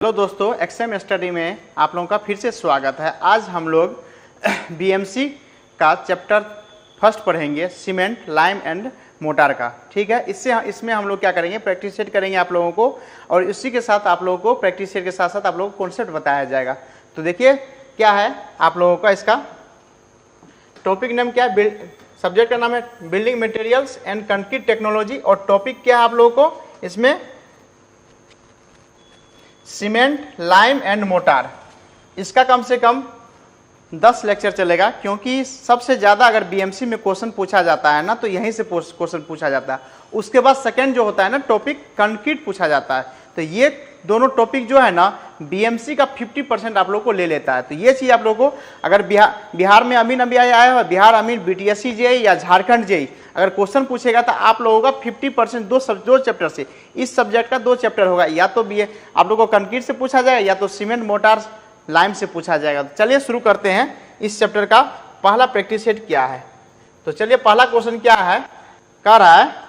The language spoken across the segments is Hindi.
हेलो दोस्तों, एक्सएम स्टडी में आप लोगों का फिर से स्वागत है। आज हम लोग बीएमसी का चैप्टर फर्स्ट पढ़ेंगे, सीमेंट, लाइम एंड मोटार का। ठीक है, इसमें हम लोग क्या करेंगे, प्रैक्टिस सेट करेंगे आप लोगों को, और इसी के साथ आप लोगों को प्रैक्टिस सेट के साथ साथ आप लोगों को कॉन्सेप्ट बताया जाएगा। तो देखिए क्या है आप लोगों का, इसका टॉपिक नेम क्या है, सब्जेक्ट का नाम है building materials and concrete technology, और टॉपिक क्या है आप लोगों को इसमें, सीमेंट, लाइम एंड मोटार। इसका कम से कम 10 लेक्चर चलेगा, क्योंकि सबसे ज़्यादा अगर बीएमसी में क्वेश्चन पूछा जाता है ना, तो यहीं से क्वेश्चन पूछा जाता है। उसके बाद सेकंड जो होता है ना टॉपिक, कंक्रीट पूछा जाता है। तो ये दोनों टॉपिक जो है ना बीएमसी का 50% आप लोग को ले लेता है। तो ये चीज़ आप लोग को, अगर बिहार में अमीन अभी आया है, बिहार अमीन बीटीएससी जेईई या झारखंड जेईई, अगर क्वेश्चन पूछेगा तो आप लोगों का 50% दो चैप्टर से, इस सब्जेक्ट का 2 चैप्टर होगा, या तो बी आप लोगों को कंक्रीट से पूछा जाएगा या तो सीमेंट, मोटार, लाइम से पूछा जाएगा। तो चलिए शुरू करते हैं। इस चैप्टर का पहला प्रैक्टिस सेट क्या है, तो चलिए पहला क्वेश्चन क्या है, कह रहा है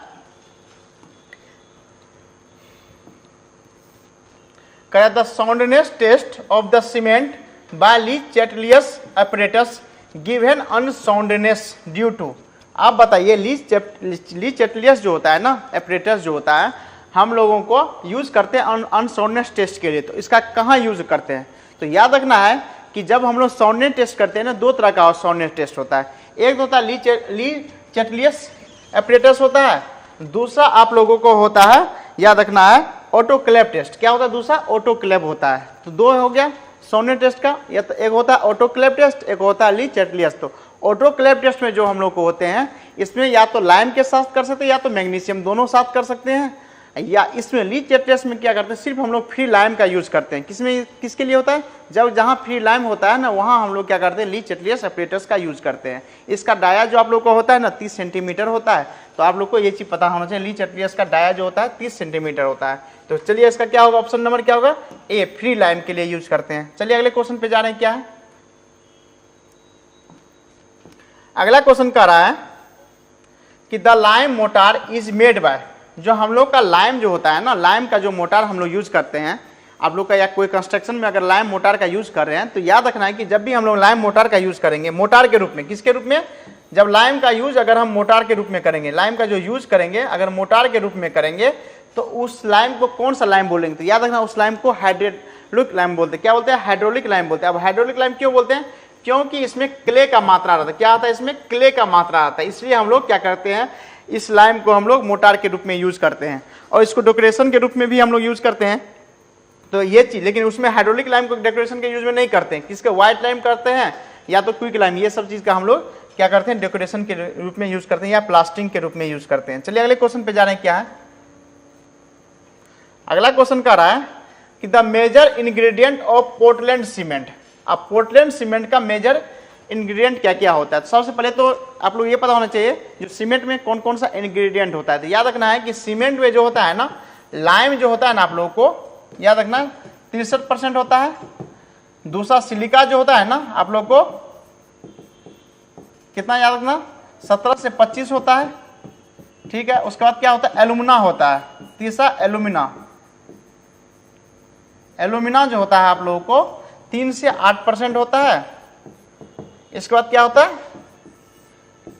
the soundness test of the cement by Le Chatelier apparatus given unsoundness due to. आप बताइए, ली चैटलियस जो होता है ना apparatus जो होता है, हम लोगों को यूज करते हैं अनसाउंडनेस टेस्ट के लिए। तो इसका कहाँ यूज करते हैं, तो याद रखना है कि जब हम लोग साउंडनेस टेस्ट करते हैं ना, 2 तरह का साउंडनेस टेस्ट होता है। एक होता है ली चैटलियस apparatus होता है, दूसरा आप लोगों को होता है, याद रखना है, ऑटोक्लेव टेस्ट। क्या होता है दूसरा, ऑटोक्लेव होता है। तो 2 हो गया साउंडनेस टेस्ट का, या तो एक होता है ऑटोक्लेव टेस्ट, एक होता है ली चैटलियस। तो ऑटोक्लेव टेस्ट में जो हम लोग को होते हैं, इसमें या तो लाइम के साथ कर सकते हैं या तो मैग्नीशियम, दोनों साथ कर सकते हैं। या इसमें ली चैटलियस में क्या करते हैं, सिर्फ हम लोग फ्री लाइम का यूज करते हैं। किसके लिए होता है, जब जहाँ फ्री लाइम होता है ना, वहाँ हम लोग क्या करते हैं, ली चैटलियस apparatus का यूज करते हैं। इसका डाया जो आप लोग को होता है ना 30 सेंटीमीटर होता है। तो आप लोग को ये चीज पता होना चाहिए, ली चैटलियस का डाया जो होता है 30 सेंटीमीटर होता है। तो चलिए इसका क्या होगा, ऑप्शन नंबर क्या होगा, ए, फ्री लाइम के लिए यूज करते हैं। चलिए अगले क्वेश्चन पे जा रहे हैं। क्या है अगला क्वेश्चन, कह रहा है कि the lime motor is made by, जो हम लोग का लाइम जो होता है ना, लाइम का जो मोटार हम लोग यूज करते हैं, आप लोग का या कोई कंस्ट्रक्शन में अगर लाइम मोटार का यूज कर रहे हैं, तो याद रखना है कि जब भी हम लोग लाइम मोटार का यूज करेंगे, मोटार के रूप में, किसके रूप में, जब लाइम का यूज अगर हम मोटार के रूप में करेंगे, लाइम का जो यूज करेंगे अगर मोटार के रूप में करेंगे, तो उस लाइम को कौन सा लाइम बोलेंगे, तो याद रखना उस लाइम को हाइड्रोलिक लाइम बोलते हैं। क्या बोलते हैं, हाइड्रोलिक लाइम बोलते हैं। अब हाइड्रोलिक लाइम क्यों बोलते हैं, क्योंकि इसमें क्ले का मात्रा रहता है। क्या आता है, इसमें क्ले का मात्रा आता है, इसलिए हम लोग क्या करते हैं, इस लाइम को हम लोग मोटार के रूप में यूज करते हैं, और इसको डेकोरेशन के रूप में भी हम लोग यूज करते हैं। तो ये चीज, लेकिन उसमें हाइड्रोलिक लाइम को डेकोरेशन के यूज में नहीं करते हैं, किसके, व्हाइट लाइम करते हैं या तो क्विक लाइम, ये सब चीज का हम लोग क्या करते हैं, डेकोरेशन के रूप में यूज करते हैं या प्लास्टिंग के रूप में यूज करते हैं। चलिए अगले क्वेश्चन पे जा रहे हैं। क्या है अगला क्वेश्चन, कह रहा है कि the major ingredient of Portland cement. अब पोर्टलैंड सीमेंट का मेजर इंग्रेडिएंट क्या क्या होता है, तो सबसे पहले तो आप लोग ये पता होना चाहिए जो सीमेंट में कौन कौन सा इंग्रेडिएंट होता है। तो याद रखना है कि सीमेंट में जो होता है ना, लाइम जो होता है ना, आप लोगों को याद रखना 63% होता है। दूसरा सिलिका जो होता है ना, आप लोग को कितना याद रखना, 17 से 25 होता है। ठीक है, उसके बाद क्या होता है, एलुमिना होता है। तीसरा एलुमिना, एलुमिना जो होता है आप लोगों को 3 से 8% होता है। इसके बाद क्या होता है,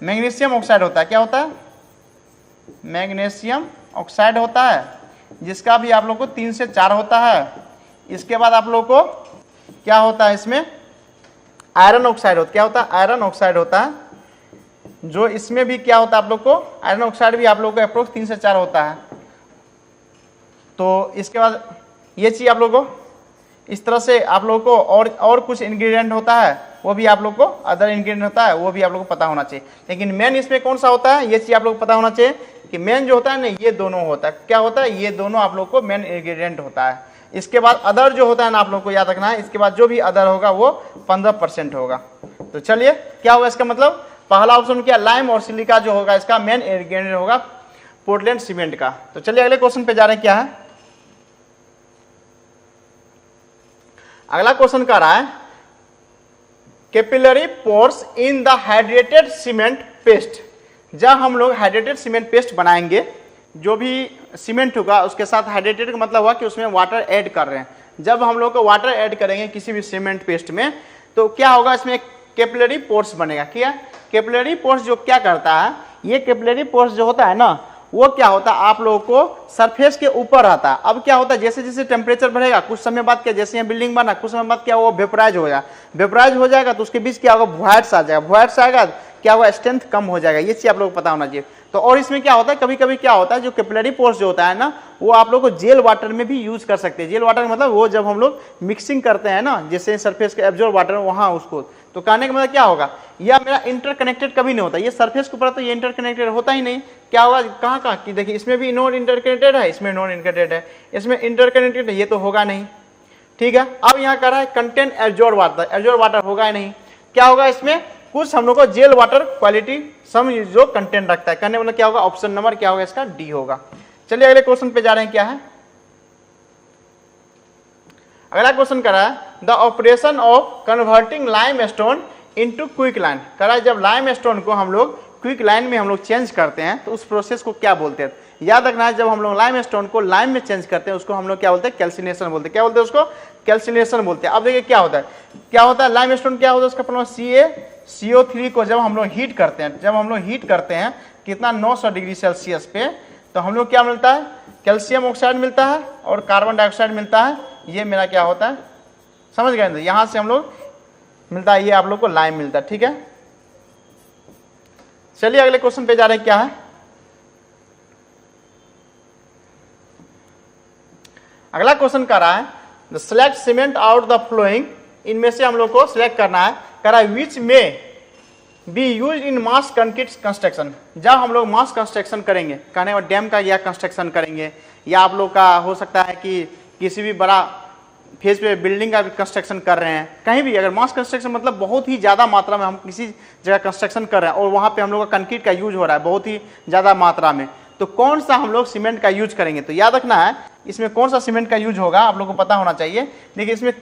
मैग्नीशियम ऑक्साइड होता है। क्या होता है, मैग्नीशियम ऑक्साइड होता है, जिसका भी आप लोग को 3 से 4 होता है। इसके बाद आप लोग को क्या होता है, इसमें आयरन ऑक्साइड होता है। क्या होता है, आयरन ऑक्साइड होता है, जो इसमें भी क्या होता है आप लोग को, आयरन ऑक्साइड भी आप लोग को अप्रोक्स 3 से 4 होता है। तो इसके बाद ये चीज आप लोग को इस तरह से आप लोग को और कुछ इंग्रेडिएंट होता है, वो भी आप लोग को अदर इंग्रेडिएंट होता है, वो भी आप लोग को पता होना चाहिए। लेकिन मेन इसमें कौन सा होता है, ये चीज आप लोग को पता होना चाहिए कि मेन जो होता है ना, ये दोनों होता है। क्या होता है, ये दोनों आप लोग को मेन इंग्रेडिएंट होता है। इसके बाद अदर जो होता है ना, आप लोग को याद रखना है, इसके बाद जो भी अदर होगा वो 15% होगा। तो चलिए क्या होगा इसका मतलब, पहला ऑप्शन क्या, लाइम और सिलिका जो होगा इसका मेन इंग्रेडिएंट होगा पोर्टलैंड सीमेंट का। तो चलिए अगले क्वेश्चन पे जा रहे हैं। क्या है अगला क्वेश्चन, कह रहा है capillary pores in the hydrated cement paste. जब हम लोग हाइड्रेटेड सीमेंट पेस्ट बनाएंगे, जो भी सीमेंट होगा उसके साथ हाइड्रेटेड का मतलब हुआ कि उसमें वाटर ऐड कर रहे हैं। जब हम लोग को वाटर ऐड करेंगे किसी भी सीमेंट पेस्ट में तो क्या होगा, इसमें कैपिलरी पोर्स बनेगा। क्या कैपिलरी पोर्स जो क्या करता है, ये कैपिलरी पोर्स जो होता है ना वो क्या होता है आप लोगों को सरफेस के ऊपर आता है। अब क्या होता है जैसे जैसे टेम्परेचर बढ़ेगा कुछ समय बाद क्या, जैसे यहाँ बिल्डिंग बना कुछ समय बाद क्या वो वेपराइज हो जाएगा, वेपराइज हो जाएगा तो उसके बीच क्या होगा वॉइड्स आ जाएगा, वॉइड्स आएगा क्या होगा स्ट्रेंथ कम हो जाएगा। ये चीज आप लोगों को पता होना चाहिए। तो और इसमें क्या होता है कभी कभी क्या होता है जो कैपिलरी पोर्स जो होता है ना वो आप लोग को जेल वाटर में भी यूज कर सकते हैं। जेल वाटर मतलब वो जब हम लोग मिक्सिंग करते हैं ना जैसे सरफेस के एब्जॉर्ब वाटर वहां उसको, तो कहने का मतलब क्या होगा यह मेरा इंटरकनेक्टेड कभी नहीं होता, ये सरफेस के ऊपर तो ये इंटरकनेक्टेड होता ही नहीं। क्या होगा कहाँ कहाँ की देखिए इसमें भी नॉन इंटरकनेक्टेड है, इसमें नॉन इंटरकनेक्टेड है, इसमें इंटरकनेक्टेड है, ये तो होगा नहीं। ठीक है, अब यहाँ कर रहा है content absorb water, absorb water होगा ही नहीं। क्या होगा इसमें कुछ हम लोग को जेल वाटर क्वालिटी सम जो कंटेंट रखता है, कहने मतलब क्या होगा ऑप्शन नंबर क्या होगा इसका डी होगा। चलिए अगले क्वेश्चन पे जा रहे हैं, क्या है अगला क्वेश्चन करा है the operation of converting lime stone into quick line. करा है जब लाइम स्टोन को हम लोग क्विक लाइन में हम लोग चेंज करते हैं तो उस प्रोसेस को क्या बोलते हैं। याद रखना है जब हम लोग लाइम स्टोन को लाइम में चेंज करते हैं उसको हम लोग क्या बोलते हैं कैल्सिनेशन बोलते हैं। क्या बोलते हैं उसको कैल्सिनेशन बोलते हैं। अब देखिए क्या होता है, क्या होता है लाइम स्टोन क्या होता है उसका फॉर्मूला CaCO3 को जब हम लोग हीट करते हैं, जब हम लोग हीट करते हैं कितना 900 डिग्री सेल्सियस पे तो हम लोग क्या मिलता है कैल्शियम ऑक्साइड मिलता है और कार्बन डाइऑक्साइड मिलता है। ये मेरा क्या होता है समझ गए, यहां से हम लोग मिलता है ये आप लोग को लाइम मिलता है। ठीक है, चलिए अगले क्वेश्चन पे जा रहे हैं, क्या है अगला क्वेश्चन कर रहा है the select cement out the flowing, इनमें से हम लोग को सिलेक्ट करना है, कह रहा है विच में B use in mass concrete construction. जब हम लोग मास कंस्ट्रक्शन करेंगे कहने और डैम का या कंस्ट्रक्शन करेंगे या आप लोग का हो सकता है कि किसी भी बड़ा फेज पे बिल्डिंग का भी कंस्ट्रक्शन कर रहे हैं, कहीं भी अगर मास कंस्ट्रक्शन मतलब बहुत ही ज़्यादा मात्रा में हम किसी जगह कंस्ट्रक्शन कर रहे हैं और वहाँ पे हम लोग का कंक्रीट का यूज हो रहा है बहुत ही ज़्यादा मात्रा में, तो कौन सा हम लोग सीमेंट का यूज करेंगे। तो याद रखना है इसमें कौन सा सीमेंट का यूज होगा आप लोग को पता होना चाहिए। देखिए इसमें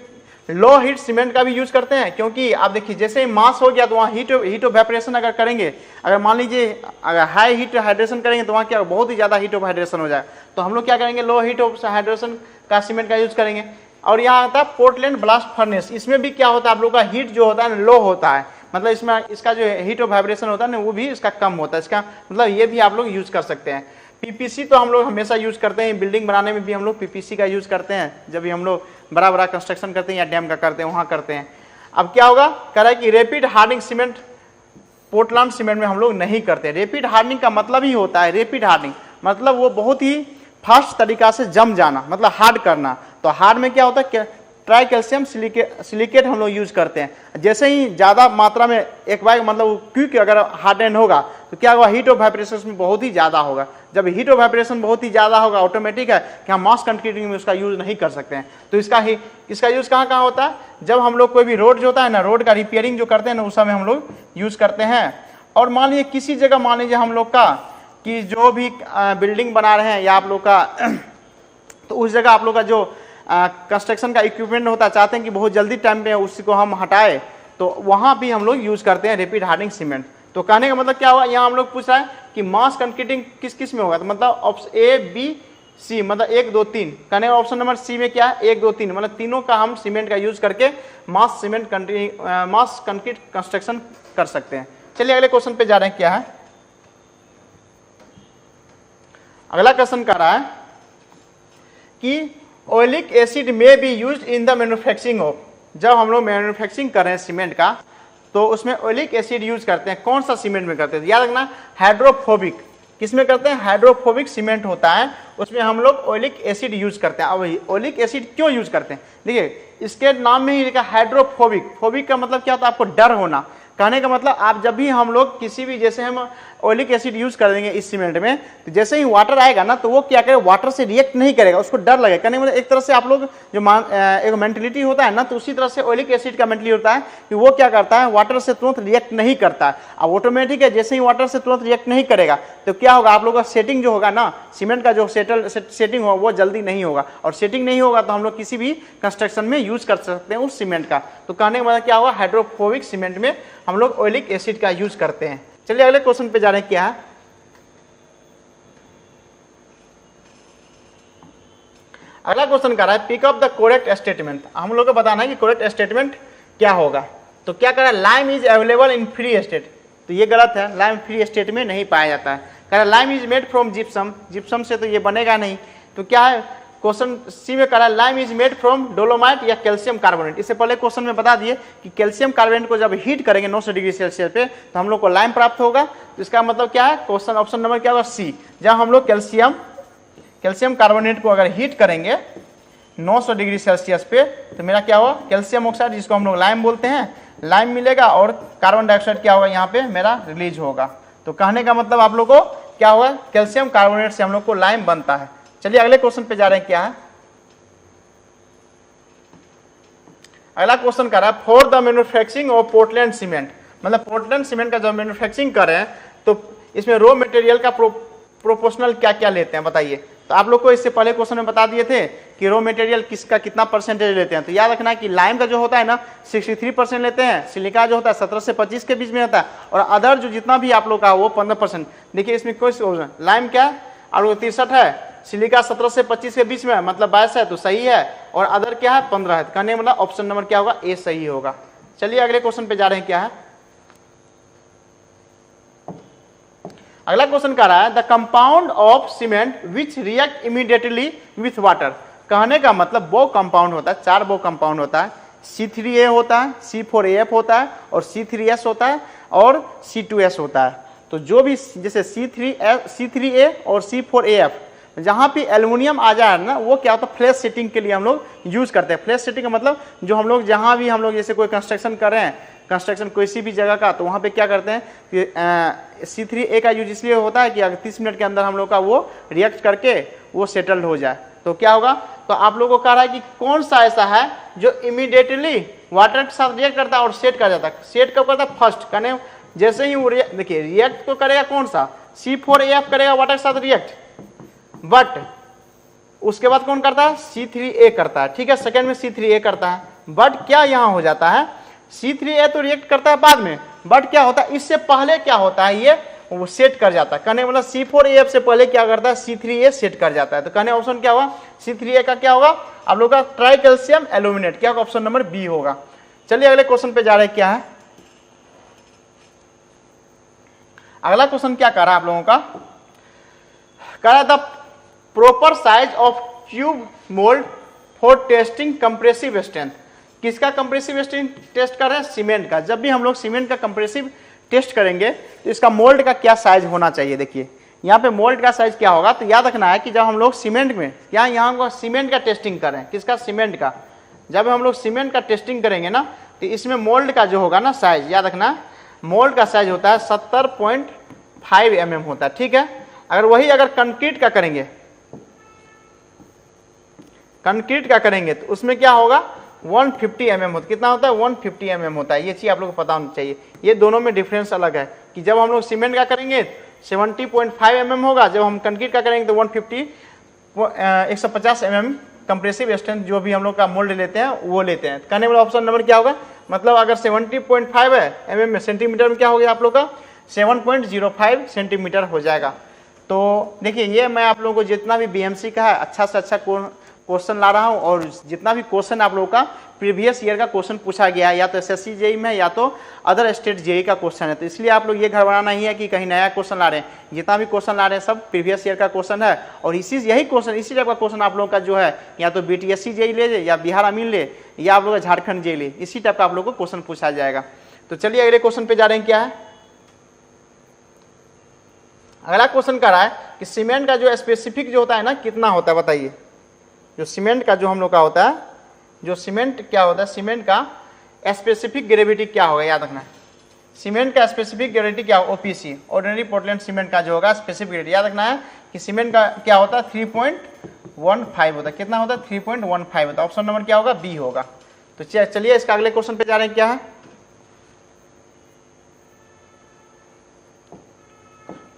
लो हीट सीमेंट का भी यूज करते हैं क्योंकि आप देखिए जैसे ही मास हो गया तो वहाँ हीट ऑफ वेपरेशन अगर करेंगे, अगर मान लीजिए अगर हाई हीट हाइड्रेशन करेंगे तो वहाँ क्या बहुत ही ज़्यादा हीट ऑफ हाइड्रेशन हो जाए, तो हम लोग क्या करेंगे लो हीट ऑफ हाइड्रेशन का सीमेंट का यूज करेंगे। और यहाँ आता है पोर्टलैंड ब्लास्ट फर्नेस, इसमें भी क्या होता है आप लोग का हीट जो होता है ना लो होता है, मतलब इसमें इसका जो हीट ऑफ वाइब्रेशन होता है ना वो भी इसका कम होता है, इसका मतलब ये भी आप लोग यूज कर सकते हैं। पीपीसी तो हम लोग हमेशा यूज करते हैं, बिल्डिंग बनाने में भी हम लोग पीपीसी का यूज करते हैं, जब भी हम लोग बड़ा बड़ा कंस्ट्रक्शन करते हैं या डैम का करते हैं वहाँ करते हैं। अब क्या होगा कह रहा है कि rapid hardening cement Portland cement में हम लोग नहीं करते। रैपिड हार्डनिंग का मतलब ही होता है, रैपिड हार्डनिंग मतलब वो बहुत ही फास्ट तरीका से जम जाना, मतलब हार्ड करना। तो हार्ड में क्या होता है ट्राई कैल्शियम सिलिकेट हम लोग यूज करते हैं। जैसे ही ज़्यादा मात्रा में एक बार मतलब क्विक अगर हार्डन होगा तो क्या होगा हीट ऑफ वाइब्रेशन में बहुत ही ज़्यादा होगा। जब हीट ऑफ वाइब्रेशन बहुत ही ज़्यादा होगा ऑटोमेटिक है कि हम मास कंक्रीटिंग में उसका यूज़ नहीं कर सकते हैं। तो इसका यूज़ कहाँ कहाँ होता है, जब हम लोग कोई भी रोड जो होता है ना रोड का रिपेयरिंग जो करते हैं ना उस समय हम लोग यूज़ करते हैं। और मान लीजिए किसी जगह मान लीजिए हम लोग का कि जो भी बिल्डिंग बना रहे हैं या आप लोग का तो उस जगह आप लोग का जो कंस्ट्रक्शन का इक्विपमेंट होता है चाहते हैं कि बहुत जल्दी टाइम पे उसी को हम हटाए, तो वहाँ भी हम लोग यूज़ करते हैं रैपिड हार्डनिंग सीमेंट। तो कहने का मतलब क्या हुआ, यहाँ हम लोग पूछ रहा है कि मास कंक्रीटिंग किस किस में होगा, तो मतलब ऑप्शन ए बी सी मतलब 1 2 3। कहने का ऑप्शन नंबर सी में क्या है 1 2 3 मतलब तीनों का हम सीमेंट का यूज करके मास कंक्रीट कंस्ट्रक्शन कर सकते हैं। चलिए अगले क्वेश्चन पे जा रहे हैं, क्या है अगला क्वेश्चन कह रहा है कि ऑयलिक एसिड में B use in the manufacturing of. जब हम लोग मैन्युफैक्चरिंग कर रहे हैं सीमेंट का तो उसमें ऑयलिक एसिड यूज करते हैं, कौन सा सीमेंट में करते हैं याद रखना हाइड्रोफोबिक। किस में करते हैं हाइड्रोफोबिक सीमेंट होता है उसमें हम लोग ऑयलिक एसिड यूज करते हैं। अब ऑयलिक एसिड क्यों यूज करते हैं, देखिए इसके नाम में ही लिखा हाइड्रोफोबिक। फोबिक का मतलब क्या होता है आपको डर होना। कहने का मतलब आप जब भी हम लोग किसी भी जैसे हम ऑयलिक एसिड यूज कर देंगे इस सीमेंट में तो जैसे ही वाटर आएगा ना तो वो क्या करेगा वाटर से रिएक्ट नहीं करेगा, उसको डर लगेगा। कहने का मतलब एक तरह से आप लोग जो एक मेंटलिटी होता है ना तो उसी तरह से ऑयलिक एसिड का मेंटलिटी होता है कि वो क्या करता है वाटर से तुरंत रिएक्ट नहीं करता है। अब ऑटोमेटिक है जैसे ही वाटर से तुरंत रिएक्ट नहीं करेगा तो क्या होगा आप लोग का सेटिंग जो होगा ना सीमेंट का जो सेटिंग होगा वो जल्दी नहीं होगा, और सेटिंग नहीं होगा तो हम लोग किसी भी कंस्ट्रक्शन में यूज कर सकते हैं उस सीमेंट का। तो कहने का मतलब क्या होगा हाइड्रोफोबिक सीमेंट में हम लोग ऑयलिक एसिड का यूज करते हैं। चलिए अगले क्वेश्चन पे जा रहे हैं, क्या है अगला क्वेश्चन कर रहा है pick up the correct statement. हम लोग को बताना है कि करेक्ट स्टेटमेंट क्या होगा। तो क्या कर रहा है, lime is available in free state, तो ये गलत है, लाइम फ्री स्टेट में नहीं पाया जाता है। कह रहा है lime is made from gypsum, gypsum से तो ये बनेगा नहीं, तो क्या है क्वेश्चन सी में कह रहा है lime is made from dolomite या कैल्शियम कार्बोनेट। इससे पहले क्वेश्चन में बता दिए कि कैल्शियम कार्बोनेट को जब हीट करेंगे 900 डिग्री सेल्सियस पे तो हम लोग को लाइम प्राप्त होगा। तो इसका मतलब क्या है, क्वेश्चन ऑप्शन नंबर क्या होगा, सी। जब हम लोग कैल्शियम कार्बोनेट को अगर हीट करेंगे 900 डिग्री सेल्सियस पे तो मेरा क्या होगा, कैल्शियम ऑक्साइड जिसको हम लोग लाइम बोलते हैं, लाइम मिलेगा और कार्बन डाइऑक्साइड क्या होगा यहाँ पे मेरा रिलीज होगा। तो कहने का मतलब आप लोग को क्या होगा, कैल्शियम कार्बोनेट से हम लोग को लाइम बनता है। चलिए अगले क्वेश्चन पे जा रहे हैं, क्या है अगला क्वेश्चन कर रहा है for the manufacturing of Portland cement, मतलब पोर्टलैंड सीमेंट का जब मैन्युफैक्चरिंग कर रहे हैं तो इसमें रॉ मटेरियल का प्रोपोर्शनल क्या क्या लेते हैं बताइए। तो आप लोग को इससे पहले क्वेश्चन में बता दिए थे कि रॉ मटेरियल किसका कितना परसेंटेज लेते हैं। तो याद रखना कि लाइम का जो होता है ना 63% लेते हैं, सिलिका जो होता है 17 से 25 के बीच में होता है, और अदर जो जितना भी आप लोग का वो 15%। देखिए इसमें कोई लाइम क्या है, आप लोग 63 है, सिलिका 17 से 25 के बीच में है, मतलब 22 है तो सही है, और अदर क्या है 15 है। कहने मतलब ऑप्शन नंबर क्या होगा, ए सही होगा। चलिए अगले क्वेश्चन पे जा रहे हैं, क्या है अगला क्वेश्चन कह रहा है the compound of cement which react immediately with water. कहने का मतलब वो कंपाउंड होता है, 4 वो कंपाउंड होता है, C3A होता है, C4AF होता है और C3S होता है और C2S होता है। तो जो भी जैसे C3A और C4AF जहां भी एल्युमिनियम आ जाए ना वो क्या होता है फ्लैश सेटिंग के लिए हम लोग यूज करते हैं। फ्लैश सेटिंग का मतलब जो हम लोग जहां भी हम लोग जैसे कोई कंस्ट्रक्शन कर रहे हैं, कंस्ट्रक्शन किसी भी जगह का, तो वहां पे क्या करते हैं कि C3A का यूज इसलिए होता है कि अगर 30 मिनट के अंदर हम लोग का वो रिएक्ट करके वो सेटल्ड हो जाए। तो क्या होगा, तो आप लोगों को कह रहा है कि कौन सा ऐसा है जो इमीडिएटली वाटर के साथ रिएक्ट करता है और सेट कर जाता है। सेट कब करता है, फर्स्ट करने जैसे ही वो देखिए रिएक्ट तो करेगा कौन सा, C4AF करेगा वाटर के साथ रिएक्ट, बट उसके बाद कौन करता है, C3A करता है। ठीक है, सेकंड में C3A करता है, बट क्या यहां हो जाता है C3A तो रिएक्ट करता है बाद में, बट क्या होता है इससे पहले क्या होता है ये वो सेट कर जाता है। कहने मतलब C4AF से पहले क्या करता है C3A सेट कर जाता है। तो कहने ऑप्शन क्या होगा, C3A का क्या होगा आप लोग का ट्राई कैल्शियम एल्यूमिनेट, क्या होगा ऑप्शन नंबर बी होगा। चलिए अगले क्वेश्चन पे जा रहे हैं, क्या है अगला क्वेश्चन क्या कर रहा है आप लोगों का, कह रहा है the proper size of tube mould for testing compressive strength. किसका कंप्रेसिव स्ट्रेंथ टेस्ट कर रहे हैं, सीमेंट का। जब भी हम लोग सीमेंट का कंप्रेसिव टेस्ट करेंगे तो इसका मोल्ड का क्या साइज होना चाहिए। देखिए यहाँ पे मोल्ड का साइज क्या होगा, तो याद रखना है कि जब हम लोग सीमेंट में यहाँ सीमेंट का टेस्टिंग करें, किसका, सीमेंट का। जब हम लोग सीमेंट का टेस्टिंग करेंगे ना तो इसमें मोल्ड का जो होगा ना साइज, याद रखना मोल्ड का साइज होता है 70.5 mm होता है। ठीक है, अगर वही अगर कंक्रीट का करेंगे, कंक्रीट का करेंगे तो उसमें क्या होगा 150 mm होता है। कितना होता है 150 mm होता है। ये चीज आप लोग को पता होना चाहिए, ये दोनों में डिफरेंस अलग है कि जब हम लोग सीमेंट का करेंगे 70.5 mm होगा, जब हम कंक्रीट का करेंगे तो 150 mm कंप्रेसिव स्ट्रेंथ जो भी हम लोग का मोल्ड लेते हैं वो लेते हैं। कहने वाला ऑप्शन नंबर क्या होगा, मतलब अगर 70.5 है mm में, सेंटीमीटर में क्या हो गया आप लोग का 7.05 सेंटीमीटर हो जाएगा। तो देखिए ये मैं आप लोगों को जितना भी BMC का है अच्छा से अच्छा क्वेश्चन ला रहा हूं, और जितना भी क्वेश्चन आप लोगों का प्रीवियस ईयर का क्वेश्चन पूछा गया है या तो SSC JEE में या तो अदर स्टेट JEE का क्वेश्चन है। तो इसलिए आप लोग ये घबराना नहीं है कि कहीं नया क्वेश्चन ला रहे हैं, जितना भी क्वेश्चन ला रहे हैं सब प्रीवियस ईयर का क्वेश्चन है। और यही क्वेश्चन इसी टाइप का क्वेश्चन आप लोगों का जो है या तो BTSC JEE ले या बिहार अमीन ले या आप लोग झारखंड JEE ले, इसी टाइप का आप लोग को क्वेश्चन पूछा जाएगा। तो चलिए अगले क्वेश्चन पे जा रहे हैं, क्या है अगला क्वेश्चन कर रहा है कि सीमेंट का जो स्पेसिफिक जो होता है ना कितना होता है बताइए। जो सीमेंट का जो हम लोग का होता है, जो सीमेंट क्या होता है, सीमेंट का स्पेसिफिक ग्रेविटी क्या होगा, याद रखना है सीमेंट का स्पेसिफिक ग्रेविटी क्या होगा, OPC ऑर्डिनरी पोर्टलैंड सीमेंट का जो होगा स्पेसिफिक ग्रेविटी, याद रखना है कि सीमेंट का क्या होता है 3.15 होता है। कितना होता है 3.15 होता है। ऑप्शन नंबर क्या होगा, बी होगा। तो चलिए इसका अगले क्वेश्चन पे जा रहे हैं, क्या है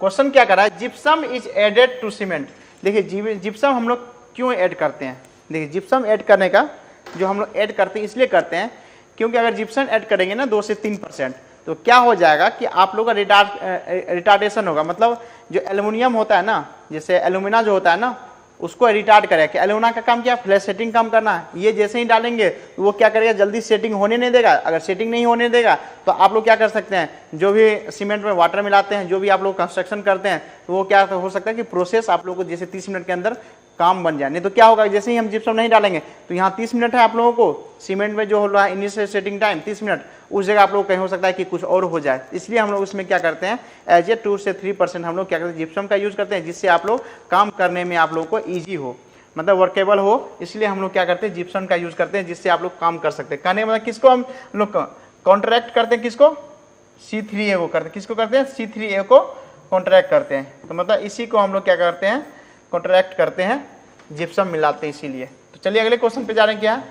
क्वेश्चन क्या कर रहा है, gypsum is added to cement. देखिए जिप्सम हम लोग क्यों ऐड करते हैं, देखिए जिप्सम ऐड करने का जो हम लोग ऐड करते हैं इसलिए करते हैं क्योंकि अगर जिप्सम ऐड करेंगे ना 2 से 3% तो क्या हो जाएगा कि आप लोग का रिटार्डेशन होगा। मतलब जो एल्युमिनियम होता है ना, जैसे एल्यूमिना जो होता है ना उसको रिटार्ड करेगा। कि एलुमिना का काम क्या है, फ्लैश सेटिंग काम करना है। ये जैसे ही डालेंगे तो वो क्या करेगा, जल्दी सेटिंग होने नहीं देगा। अगर सेटिंग नहीं होने देगा तो आप लोग क्या कर सकते हैं, जो भी सीमेंट में वाटर मिलाते हैं, जो भी आप लोग कंस्ट्रक्शन करते हैं, तो वो क्या हो सकता है कि प्रोसेस आप लोग को जैसे 30 मिनट के अंदर काम बन जाए। नहीं तो क्या होगा, जैसे ही हम जिप्सम नहीं डालेंगे तो यहाँ 30 मिनट है आप लोगों को सीमेंट में जो हो रहा है इनिशियल सेटिंग टाइम 30 मिनट, उस जगह आप लोग कहीं हो सकता है कि कुछ और हो जाए। इसलिए हम लोग उसमें क्या करते हैं, एज ए 2 से 3% हम लोग क्या करते हैं, जिप्सम का यूज करते हैं, जिससे आप लोग काम करने में आप लोग को ईजी हो, मतलब वर्केबल हो। इसलिए हम लोग क्या करते हैं, जिप्सम का यूज करते हैं, जिससे आप लोग काम कर सकते हैं। कहने मतलब किसको हम लोग कॉन्ट्रैक्ट करते हैं, किसको, C3A को करते हैं। किसको करते हैं, C3A को कॉन्ट्रैक्ट करते हैं। तो मतलब इसी को हम लोग क्या करते हैं, कॉन्ट्रैक्ट करते हैं, जिप्सम मिलाते हैं इसीलिए। तो चलिए अगले क्वेश्चन पे जा रहे हैं। क्या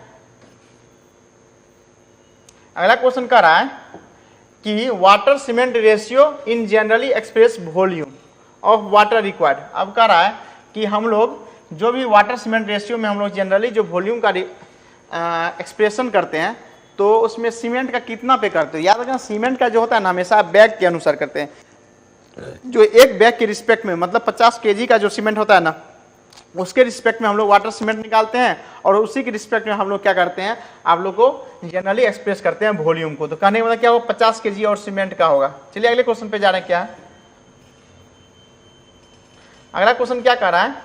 अगला क्वेश्चन कह रहा है कि water cement ratio in generally express volume of water required. अब कह रहा है कि हम लोग जो भी वाटर सीमेंट रेशियो में हम लोग जनरली जो वॉल्यूम का एक्सप्रेशन करते हैं, तो उसमें सीमेंट का कितना पे करते हो। याद रखना, सीमेंट का जो होता है ना हमेशा बैग के अनुसार करते हैं। जो एक बैग के रिस्पेक्ट में, मतलब 50 kg का जो सीमेंट होता है ना, उसके रिस्पेक्ट में हम लोग वाटर सीमेंट निकालते हैं, और उसी के रिस्पेक्ट में हम लोग क्या करते हैं, आप लोग को जनरली एक्सप्रेस करते हैं वॉल्यूम को। तो कहने का मतलब क्या होगा, 50 kg और सीमेंट का होगा। चलिए अगले क्वेश्चन पे जा रहे हैं। क्या अगला क्वेश्चन क्या कह रहा है,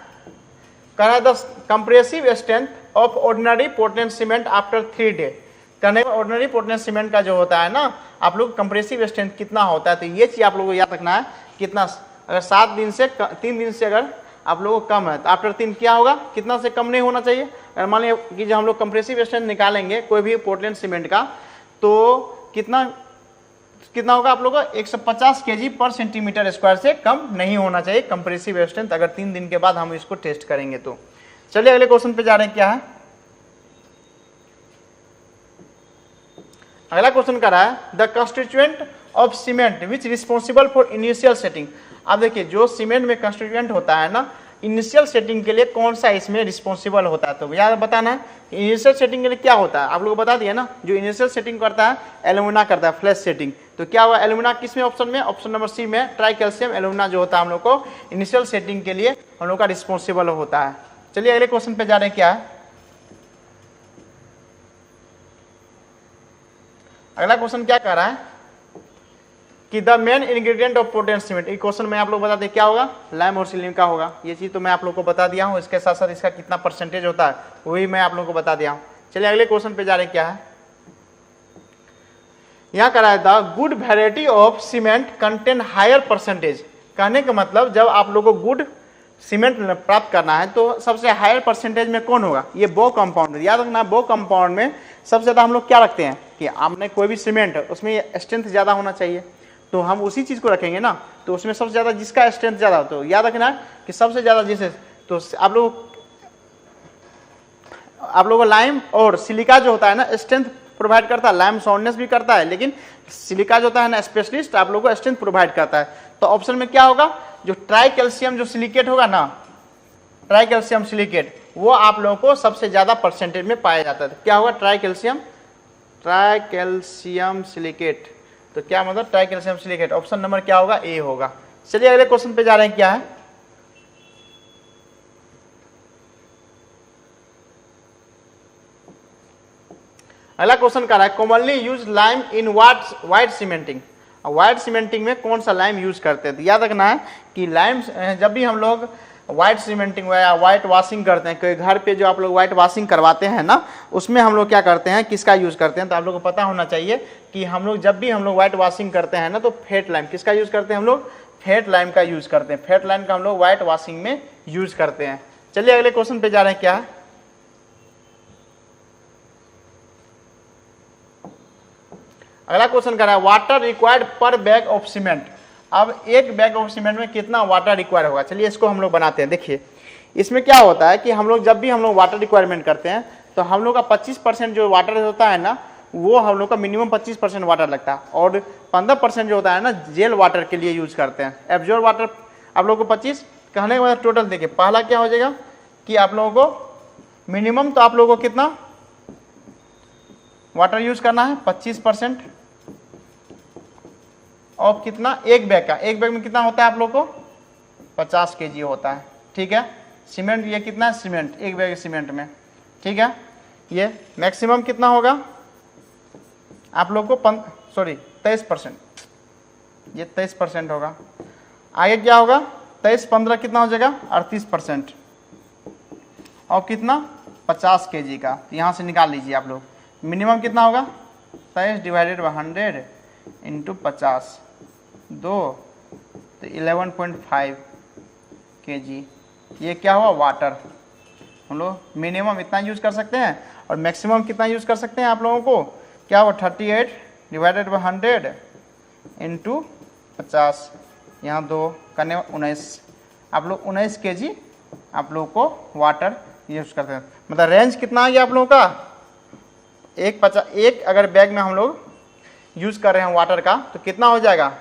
कह रहा है the compressive strength of ordinary Portland cement after 3 day. कहने का ऑर्डिनरी पोर्टलैंड सीमेंट का जो होता है ना, आप लोग कंप्रेसिव स्ट्रेंथ कितना होता है, तो ये चीज आप लोगों को याद रखना है। कितना, अगर 7 दिन से 3 दिन से अगर आप लोगों को कम है तो आफ्टर 3 क्या होगा, कितना से कम नहीं होना चाहिए। अगर मान लीजिए कि जब हम लोग कंप्रेसिव स्ट्रेंथ निकालेंगे कोई भी पोर्टलैंड सीमेंट का, तो कितना होगा आप लोगों को, 150 kg पर सेंटीमीटर स्क्वायर से कम नहीं होना चाहिए कंप्रेसिव स्ट्रेंथ, अगर 3 दिन के बाद हम इसको टेस्ट करेंगे तो। चलिए अगले क्वेश्चन पे जा रहे हैं। क्या है अगला क्वेश्चन कर रहा है, the constituent of cement which responsible for initial setting. अब देखिए, जो सीमेंट में कंस्टिट्यूएंट होता है ना, इनिशियल सेटिंग के लिए कौन सा इसमें रिस्पॉन्सिबल होता है, तो याद बताना है इनिशियल सेटिंग के लिए क्या होता है। आप लोगों को बता दिया ना, जो इनिशियल सेटिंग करता है एल्यूमिना करता है, फ्लैश सेटिंग। तो क्या हुआ, एल्यूमिना किस में ऑप्शन में, ऑप्शन नंबर सी में ट्राई कैल्शियम एल्यूमिना जो होता है हम लोग को इनिशियल सेटिंग के लिए हम लोग का रिस्पॉन्सिबल होता है। चलिए अगले क्वेश्चन पे जा रहे हैं। क्या है अगला क्वेश्चन, क्या कह रहा है कि the main ingredient of Portland cement. ये क्वेश्चन में आप लोग बता दें क्या होगा, लाइम और सिलिका होगा। ये चीज तो मैं आप लोग को बता दिया हूँ, इसके साथ साथ इसका कितना परसेंटेज होता है वही मैं आप लोग को बता दिया हूँ। चलिए अगले क्वेश्चन पे जा रहे हैं। क्या है यहाँ कह रहा है, the good variety of cement contain higher percentage. कहने का मतलब जब आप लोग को गुड सीमेंट प्राप्त करना है तो सबसे हायर परसेंटेज में कौन होगा, ये बो कंपाउंड। याद रखना, बो कंपाउंड में सबसे ज्यादा हम लोग क्या रखते हैं कि आपने कोई भी सीमेंट उसमें स्ट्रेंथ ज्यादा होना चाहिए, तो हम उसी चीज को रखेंगे ना। तो उसमें सबसे ज्यादा जिसका स्ट्रेंथ ज्यादा हो, तो याद रखना कि सबसे ज्यादा जिसे, तो आप लोग लाइम और सिलिका जो होता है ना स्ट्रेंथ प्रोवाइड करता है, लाइम साउंडनेस भी करता है, लेकिन सिलिका जो होता है ना स्पेशलिस्ट आप लोगों को स्ट्रेंथ प्रोवाइड करता है। तो ऑप्शन में क्या होगा, जो ट्राई कैल्शियम जो सिलिकेट होगा ना, ट्राई कैल्शियम सिलिकेट, वो आप लोगों को सबसे ज्यादा परसेंटेज में पाया जाता है। क्या होगा, ट्राई कैल्शियम सिलिकेट। तो क्या मतलब try calcium silicate, option number क्या होगा, ए होगा। चलिए अगले क्वेश्चन पे जा रहे हैं। क्या है अगला क्वेश्चन कर रहा है, commonly use lime in white cementing. White cementing में कौन सा लाइम यूज करते हैं, तो याद रखना है कि लाइम जब भी हम लोग व्हाइट सीमेंटिंग या व्हाइट वॉशिंग करते हैं, कोई घर पे जो आप लोग व्हाइट वॉशिंग करवाते हैं ना, उसमें हम लोग क्या करते हैं, किसका यूज करते हैं, तो आप लोग को पता होना चाहिए कि हम लोग जब भी हम लोग व्हाइट वॉशिंग करते हैं ना, तो फेट लाइम किसका यूज करते हैं, हम लोग फेट लाइम का यूज करते हैं। फेट लाइम का हम लोग व्हाइट वॉशिंग में यूज करते हैं। चलिए अगले क्वेश्चन पे जा रहे हैं। क्या है अगला क्वेश्चन कर रहा है, वाटर रिक्वायर्ड पर बैग ऑफ सीमेंट। अब एक बैग ऑफ सीमेंट में कितना वाटर रिक्वायर होगा, चलिए इसको हम लोग बनाते हैं। देखिए इसमें क्या होता है कि हम लोग जब भी हम लोग वाटर रिक्वायरमेंट करते हैं तो हम लोग का 25% जो वाटर होता है ना, वो हम लोग का मिनिमम 25% वाटर लगता है, और 15% जो होता है ना जेल वाटर के लिए यूज करते हैं। एब्जॉर्ब वाटर आप लोगों को 25 कहने के बाद टोटल देखिए, पहला क्या हो जाएगा कि आप लोगों को मिनिमम तो आप लोगों को कितना वाटर यूज करना है, 25%, और कितना एक बैग का, एक बैग में कितना होता है आप लोग को 50 kg होता है। ठीक है, सीमेंट ये कितना है सीमेंट, एक बैग सीमेंट में, ठीक है। ये मैक्सिमम कितना होगा आप लोग को 23%, ये 23% होगा। आगे क्या होगा 23-15 कितना हो जाएगा 38%, और कितना 50 kg का, तो यहाँ से निकाल लीजिए आप लोग। मिनिमम कितना होगा 23 डिवाइडेड बाई 100 इंटू 50 2, तो 11.5 kg। ये क्या हुआ वाटर। हम लोग मिनिमम इतना यूज़ कर सकते हैं और मैक्सिमम कितना यूज़ कर सकते हैं आप लोगों को, क्या हुआ 38 डिवाइडेड बाई 100 इंटू 50, यहाँ 2 करने 19, आप लोग 19 kg आप लोग को वाटर यूज़ करते हैं। मतलब रेंज कितना आ गया आप लोगों का, एक अगर बैग में हम लोग यूज़ कर रहे हैं वाटर का तो कितना हो जाएगा,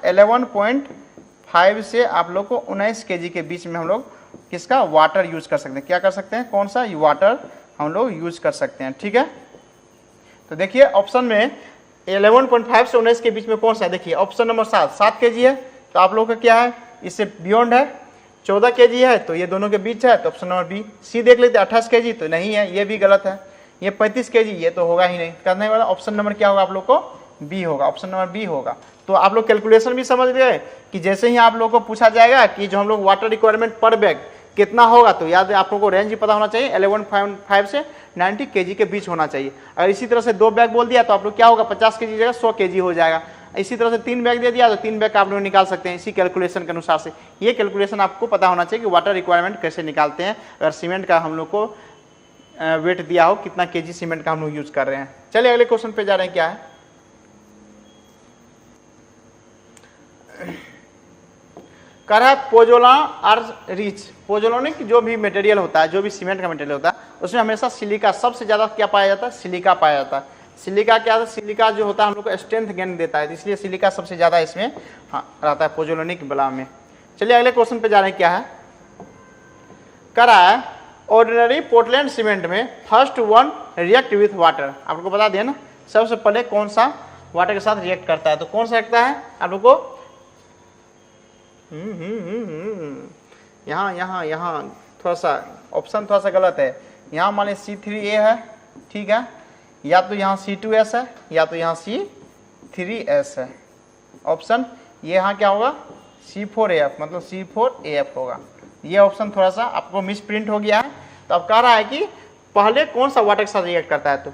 11.5 से आप लोग को 19 kg के बीच में हम लोग किसका वाटर यूज़ कर सकते हैं। क्या कर सकते हैं, कौन सा वाटर हम लोग यूज़ कर सकते हैं, ठीक है। तो देखिए ऑप्शन में 11.5 से 19 के बीच में कौन सा है, देखिए ऑप्शन नंबर 7 kg है, तो आप लोगों का क्या है इससे बियॉन्ड है। 14 kg है तो ये दोनों के बीच है, तो ऑप्शन नंबर बी। सी देख लेते 28 kg, तो नहीं है, ये भी गलत है। ये 35 kg, ये तो होगा ही नहीं, करने वाला ऑप्शन नंबर क्या होगा आप लोग को बी होगा, ऑप्शन नंबर बी होगा। तो आप लोग कैलकुलेशन भी समझ गए कि जैसे ही आप लोग को पूछा जाएगा कि जो हम लोग वाटर रिक्वायरमेंट पर बैग कितना होगा, तो याद है आप लोगों को रेंज भी पता होना चाहिए, 11.5 से 90 kg के बीच होना चाहिए। अगर इसी तरह से 2 बैग बोल दिया तो आप लोग क्या होगा 50 kg जगह 100 kg हो जाएगा। इसी तरह से 3 बैग दे दिया तो 3 बैग आप लोग निकाल सकते हैं इसी कैलकुलेशन के अनुसार से। ये कैलकुलेशन आपको पता होना चाहिए कि वाटर रिक्वायरमेंट कैसे निकालते हैं, अगर सीमेंट का हम लोग को वेट दिया हो कितना kg सीमेंट का हम लोग यूज कर रहे हैं। चलिए अगले क्वेश्चन पे जा रहे हैं, क्या है कह रहा है पोजोला आर रिच। पोजोलोनिक जो भी मटेरियल होता है, जो भी सीमेंट का मटेरियल होता है, उसमें हमेशा सिलिका सबसे ज्यादा क्या पाया जाता है, सिलिका पाया जाता है। सिलिका क्या है, सिलिका जो होता है हम लोग को स्ट्रेंथ गेन देता है, इसलिए सिलिका सबसे ज्यादा इसमें रहता है पोजोलोनिक बला में। चलिए अगले क्वेश्चन पे जा रहे हैं, क्या है कह रहा है ऑर्डिनरी पोर्टलैंड सीमेंट में first one react with water. आप लोग को बता दिया ना सबसे पहले कौन सा वाटर के साथ रिएक्ट करता है, तो कौन सा लगता है आप लोग को यहाँ थोड़ा सा ऑप्शन थोड़ा सा गलत है। यहाँ मान लीजिए C3A है, ठीक है, या तो यहाँ C2S है या तो यहाँ C3S है। ऑप्शन ये यहाँ क्या होगा C4AF, मतलब C4AF होगा। ये ऑप्शन थोड़ा सा आपको मिस प्रिंट हो गया है। तो अब कह रहा है कि पहले कौन सा वाटर के साथ रिएक्ट करता है, तो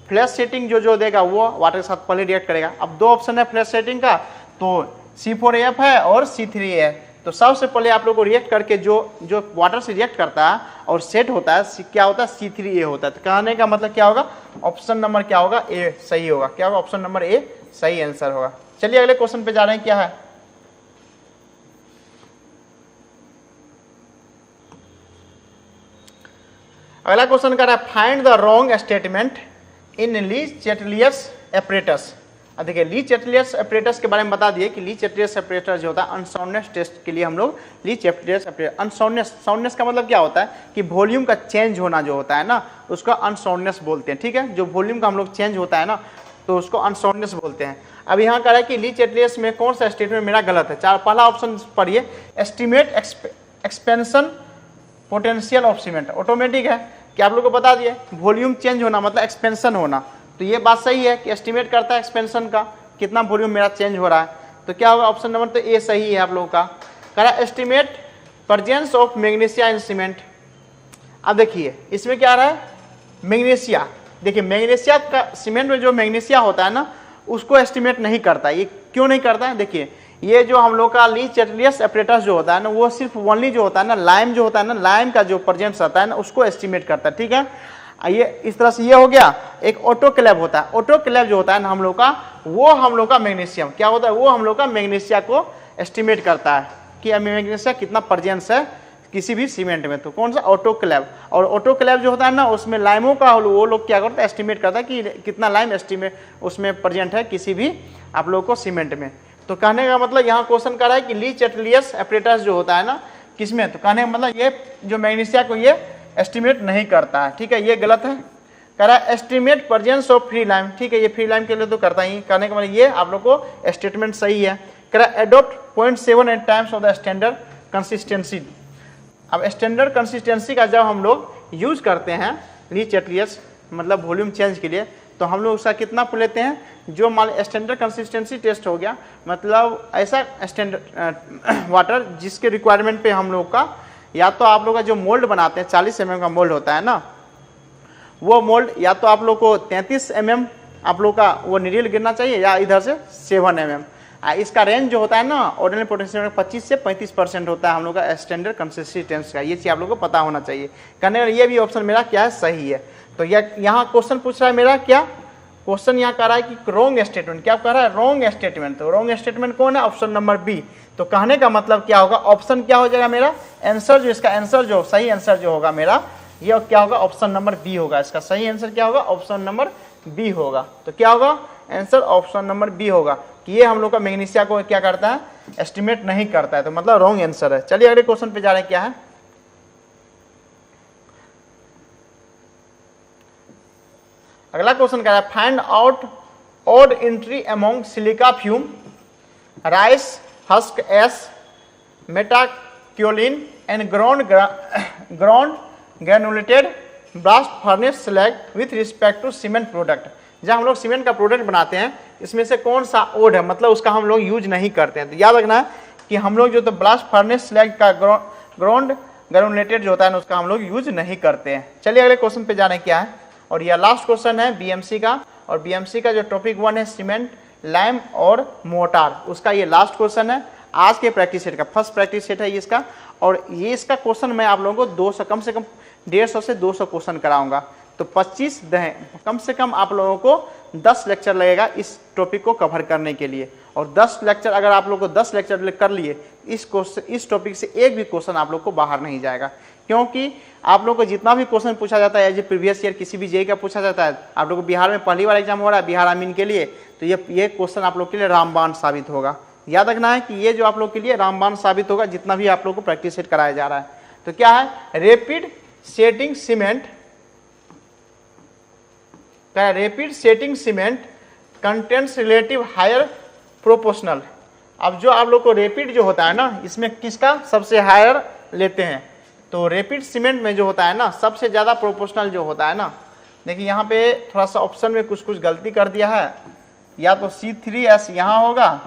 फ्लैश सेटिंग जो देगा वो वाटर के साथ पहले रिएक्ट करेगा। अब 2 ऑप्शन है फ्लैश सेटिंग का, तो C4AF है और C3A है। तो सबसे पहले आप लोग को रिएक्ट करके जो वाटर से रिएक्ट करता है और सेट होता है क्या होता है C3A होता है। तो कहने का मतलब क्या होगा, ऑप्शन नंबर क्या होगा ए सही होगा। क्या होगा, ऑप्शन नंबर ए सही आंसर होगा। चलिए अगले क्वेश्चन पे जा रहे हैं, क्या है अगला क्वेश्चन कर रहा है find the wrong statement in Le Chatelier apparatus. देखिए ली चैटलियस एपरेटस के बारे में बता दिए कि ली चैटलियस एपरेटस जो होता है अनसाउंडनेस टेस्ट के लिए हम लोग ली चैटलियस अनसाउंडनेस का मतलब क्या होता है कि वॉल्यूम का चेंज होना जो होता है ना, उसका अनसाउंडनेस बोलते हैं, ठीक है। जो वॉल्यूम का हम लोग चेंज होता है ना, तो उसको अनसाउंडनेस बोलते हैं। अब यहाँ कह रहा है कि ली चैटलियस में कौन सा स्टेटमेंट मेरा गलत है। पहला ऑप्शन पढ़िए, estimate expansion potential of cement. Automatic है कि आप लोग को बता दिए वॉल्यूम चेंज होना मतलब एक्सपेंशन होना, तो ये बात सही है कि एस्टिमेट करता है एक्सपेंशन का, कितना वॉल्यूम मेरा चेंज हो रहा है। तो क्या होगा, ऑप्शन नंबर तो ए सही है आप लोगों का। कह रहा है estimate presence of magnesia in cement. अब देखिए इसमें क्या आ रहा है मैग्नीशिया। देखिए मैग्नीशिया का सीमेंट में जो मैग्नीशिया होता है ना, उसको एस्टिमेट नहीं करता। ये क्यों नहीं करता है, देखिए ये जो हम लोग का ली चैटलियस एपरेटस जो होता है ना, वो सिर्फ ओनली जो होता है ना लाइम जो होता है ना, लाइम का जो प्रेजेंस आता है ना, उसको एस्टिमेट करता है, ठीक है। ये इस तरह से ये हो गया। एक ऑटोक्लेव होता है, ऑटोक्लेव जो होता है ना हम लोग का, वो हम लोग का मैग्नीशियम क्या होता है, वो हम लोग का मैग्नीशिया को एस्टिमेट करता है कि मैग्नीशिया कितना प्रेजेंस है किसी भी सीमेंट में। तो कौन सा ऑटोक्लेव। और ऑटोक्लेव जो होता है ना, उसमें लाइमों का वो लोग क्या करता है एस्टिमेट करता है कि कितना लाइम एस्टिमेट उसमें प्रेजेंट है किसी भी आप लोग को सीमेंट में। तो कहने का मतलब यहाँ क्वेश्चन कर रहा है कि ली चैटलियस एपरेटस जो होता है ना किसमें, तो कहने का मतलब ये जो मैग्नीशिया को ये एस्टिमेट नहीं करता है, ठीक है, ये गलत है। कह रहा है estimate presence of free lime, ठीक है, ये फ्री लाइम के लिए तो करता ही। कहने का मतलब ये आप लोग को स्टेटमेंट सही है। कह रहा है adopt 0.78 times of the standard consistency. अब स्टैंडर्ड कंसिस्टेंसी का जब हम लोग यूज करते हैं ली चैटलियस मतलब वॉल्यूम चेंज के लिए, तो हम लोग उसका कितना लेते हैं, जो मान स्टैंडर्ड कंसिस्टेंसी टेस्ट हो गया, मतलब ऐसा स्टैंडर्ड वाटर जिसके रिक्वायरमेंट पे हम लोग का, या तो आप लोग का जो मोल्ड बनाते हैं 40 mm का मोल्ड होता है ना, वो मोल्ड या तो आप लोग को 33 mm आप लोग का वो निरील गिरना चाहिए, या इधर से 7 mm। इसका रेंज जो होता है ना ऑर्डिनरी पोटेंशियल 25 से 35% होता है हम लोग का स्टैंडर्ड कंसिस्टेंस का। ये चीज़ आप लोग को पता होना चाहिए। करने ये भी ऑप्शन मेरा क्या है, सही है। तो यहाँ क्वेश्चन पूछ रहा है मेरा क्या क्वेश्चन यहाँ कह रहा है कि रॉन्ग स्टेटमेंट, क्या कह रहा है, रॉन्ग स्टेटमेंट। तो रॉन्ग स्टेटमेंट कौन है, ऑप्शन नंबर बी। तो कहने का मतलब क्या होगा, ऑप्शन क्या हो जाएगा मेरा आंसर, जो इसका आंसर जो सही आंसर जो होगा मेरा ये क्या होगा, ऑप्शन नंबर बी होगा। इसका सही आंसर क्या होगा, ऑप्शन नंबर बी होगा। तो क्या होगा आंसर, ऑप्शन नंबर बी होगा कि ये हम लोग का मैग्नीशिया को क्या करता है, एस्टिमेट नहीं करता है। तो मतलब रॉन्ग आंसर है। चलिए अगले क्वेश्चन पे जा रहे हैं, क्या है अगला क्वेश्चन कह रहा है, find out odd entry among silica fume rice husk ash metakaolin and ground granulated blast furnace slag with respect to cement product. जब हम लोग सीमेंट का प्रोडक्ट बनाते हैं इसमें से कौन सा ओड है, मतलब उसका हम लोग यूज नहीं करते हैं। तो याद रखना है कि हम लोग जो तो ब्लास्ट फर्नेस स्लैग का ग्राउंड ग्रेनुलेटेड जो होता है ना उसका हम लोग यूज नहीं करते हैं। चलिए अगले क्वेश्चन पे जाने क्या है, और यह लास्ट क्वेश्चन है बीएमसी का। और बीएमसी का जो टॉपिक 1 है सीमेंट लाइम और मोटार, उसका ये लास्ट क्वेश्चन है आज के प्रैक्टिस सेट का, फर्स्ट प्रैक्टिस सेट है ये इसका। और ये इसका क्वेश्चन मैं आप लोगों को 200 कम से कम 150 से 200 क्वेश्चन कराऊंगा। तो 25 कम से कम आप लोगों को 10 लेक्चर लगेगा इस टॉपिक को कवर करने के लिए। और 10 लेक्चर अगर आप लोग को 10 लेक्चर कर लिए इस टॉपिक से एक भी क्वेश्चन आप लोग को बाहर नहीं जाएगा, क्योंकि आप लोग को जितना भी क्वेश्चन पूछा जाता है एज ए प्रीवियस ईयर किसी भी जेई का पूछा जाता है, आप लोग को बिहार में पहली बार एग्जाम हो रहा है बिहार आमीन के लिए, तो ये क्वेश्चन आप लोग के लिए रामबाण साबित होगा। याद रखना है कि ये जो आप लोग के लिए रामबाण साबित होगा जितना भी आप लोग को प्रैक्टिस सेट कराया जा रहा है। तो क्या है, rapid setting cement, rapid setting cement contents relative higher proportional. अब जो आप लोग को रैपिड जो होता है ना इसमें किसका सबसे हायर लेते हैं, तो रैपिड सीमेंट में जो होता है ना सबसे ज़्यादा प्रोपोर्शनल जो होता है ना, देखिए यहाँ पे थोड़ा सा ऑप्शन में कुछ गलती कर दिया है, या तो C3S यहाँ होगा,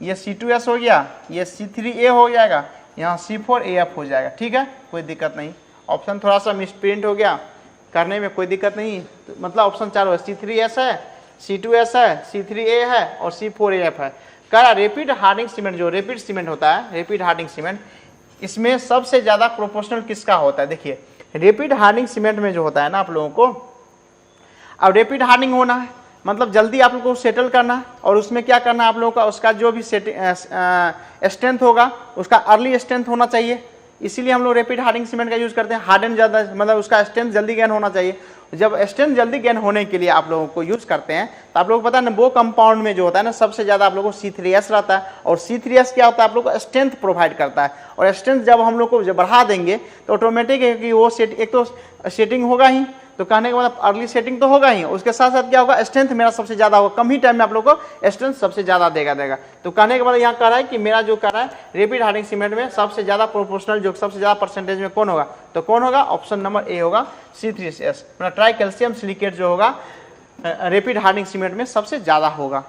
ये C2S हो गया, ये C3A हो जाएगा, यहाँ C4AF हो जाएगा। ठीक है, कोई दिक्कत नहीं, ऑप्शन थोड़ा सा मिसप्रिंट हो गया, करने में कोई दिक्कत नहीं। तो मतलब ऑप्शन चारों है, C3S है, C2S है, C3A है और C4AF है। कह रहा रैपिड हार्डनिंग सीमेंट, जो रैपिड सीमेंट होता है रैपिड हार्डनिंग सीमेंट, इसमें सबसे ज़्यादा प्रोपोर्शनल किसका होता है। देखिए रैपिड हार्डनिंग सीमेंट में जो होता है ना आप लोगों को, अब रैपिड हार्डनिंग होना है मतलब जल्दी आप लोगों को सेटल करना है, और उसमें क्या करना है आप लोगों का, उसका जो भी स्ट्रेंथ होगा उसका अर्ली स्ट्रेंथ होना चाहिए, इसीलिए हम लोग रैपिड हार्डनिंग सीमेंट का यूज करते हैं। हार्डन ज़्यादा मतलब उसका स्ट्रेंथ जल्दी गेन होना चाहिए। जब स्ट्रेंथ जल्दी गेन होने के लिए आप लोगों को यूज करते हैं तो आप लोगों को पता है ना वो कंपाउंड में जो होता है ना सबसे ज़्यादा आप लोगों को C3S रहता है, और C3S क्या होता है आप लोग को स्ट्रेंथ प्रोवाइड करता है। और स्ट्रेंथ जब हम लोग को जब बढ़ा देंगे तो ऑटोमेटिक है कि वो एक तो सेटिंग होगा ही, तो कहने का मतलब अर्ली सेटिंग तो होगा ही, उसके साथ साथ क्या होगा स्ट्रेंथ मेरा सबसे ज़्यादा होगा, कम ही टाइम में आप लोग को स्ट्रेंथ सबसे ज़्यादा देगा। तो कहने के बाद यहाँ कह रहा है कि मेरा जो कह रहा है रैपिड हार्डनिंग सीमेंट में सबसे ज़्यादा प्रोपोर्शनल जो सबसे ज़्यादा परसेंटेज में कौन होगा, तो कौन होगा, ऑप्शन नंबर ए होगा C3S। ट्राई कैल्शियम सिलिकेट जो होगा रैपिड हार्डनिंग सीमेंट में सबसे ज़्यादा होगा।